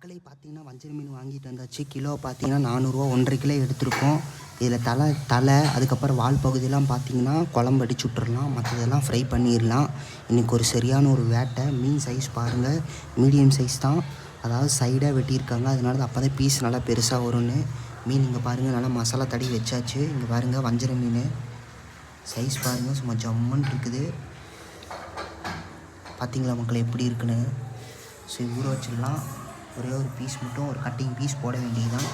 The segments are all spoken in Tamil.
மக்களே பார்த்தீங்கன்னா வஞ்சர மீன் வாங்கிட்டு வந்தாச்சு. கிலோ பார்த்தீங்கன்னா 400 1.5 கிலோ எடுத்திருக்கோம். இதில் தலை அதுக்கப்புறம் வால் பகுதியெல்லாம் பார்த்தீங்கன்னா குழம்பு அடிச்சு விட்டுறலாம், மற்றதெல்லாம் ஃப்ரை பண்ணிடலாம். இன்றைக்கி ஒரு சரியான ஒரு வேட்டை. மீன் சைஸ் பாருங்கள், மீடியம் சைஸ் தான். அதாவது சைடாக வெட்டியிருக்காங்க, அதனால தான் அப்போ தான் பீஸ் நல்லா பெருசாக வரும்னு. மீன் இங்கே பாருங்கள், நல்லா மசாலா தடவி வச்சாச்சு. இங்கே பாருங்கள் வஞ்சர மீன் சைஸ் பாருங்கள், சும்மா ஜம்முன்னு இருக்குது. பார்த்தீங்களா மக்கள் எப்படி இருக்குன்னு? ஸோ ஊற வச்சிடலாம். ஒரே ஒரு பீஸ் மட்டும், ஒரு கட்டிங் பீஸ் போட வேண்டியதுதான்.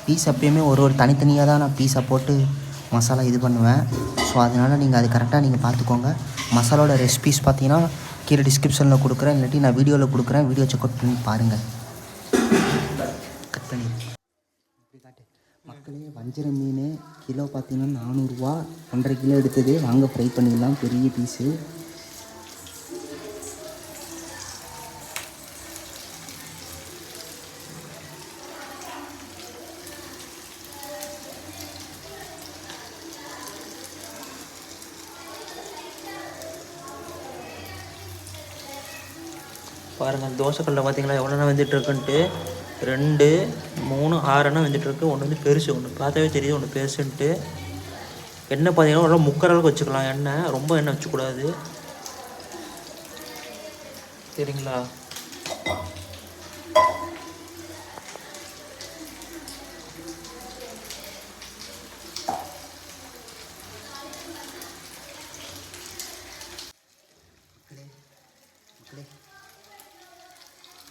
பீஸ் எப்பயுமே ஒரு தனித்தனியாக தான் நான் பீஸை போட்டு மசாலா இது பண்ணுவேன். ஸோ அதனால் நீங்கள் அது கரெக்டாக நீங்கள் பார்த்துக்கோங்க. மசாலாவோட ரெசிபீஸ் பார்த்தீங்கன்னா கீழே டிஸ்கிரிப்ஷனில் கொடுக்குறேன், இல்லாட்டி நான் வீடியோவில் கொடுக்குறேன். வீடியோ செக் அவுட் பண்ணி பாருங்கள். கட் பண்ணி மக்களே, வஞ்சர மீன் கிலோ பார்த்தீங்கன்னா 400 1.5 கிலோ எடுத்தது. வாங்க ஃப்ரை பண்ணிடலாம். பெரிய பீஸு பாருங்கள். தோசைக்கல்லில் பார்த்தீங்களா எவ்வளோண்ணா வெந்துட்டுருக்குன்ட்டு. 2 3 6 வெந்துட்டுருக்கு. ஒன்று வந்து பெருசு, ஒன்று பார்த்தாவே தெரியுது ஒன்று பெருசுன்ட்டு. எண்ணெய் பார்த்தீங்கன்னா நல்லா முக்கிற அளவுக்கு வச்சுக்கலாம். எண்ணெய் ரொம்ப எண்ணெய் வச்சுக்கூடாது, சரிங்களா?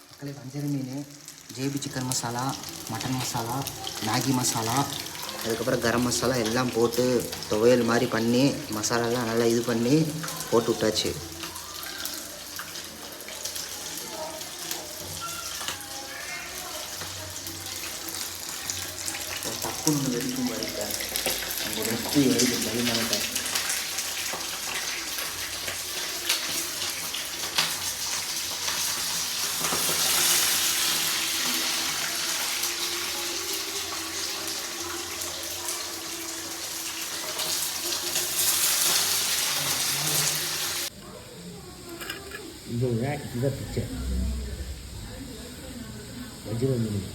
மக்களே, வஞ்சர மீன் JP chicken masala, mutton masala, Maggi masala, அதுக்கப்புறம் கரம் மசாலா எல்லாம் போட்டு துவையல் மாதிரி பண்ணி மசாலாலாம் நல்லா இது பண்ணி போட்டு விட்டாச்சு. தப்புன்னு வெடிக்கும் பாருங்க, அங்கே நெட்டு எழுதி பயமானேன். இதுதான் பிக்சர் வஜ்ர மீன்.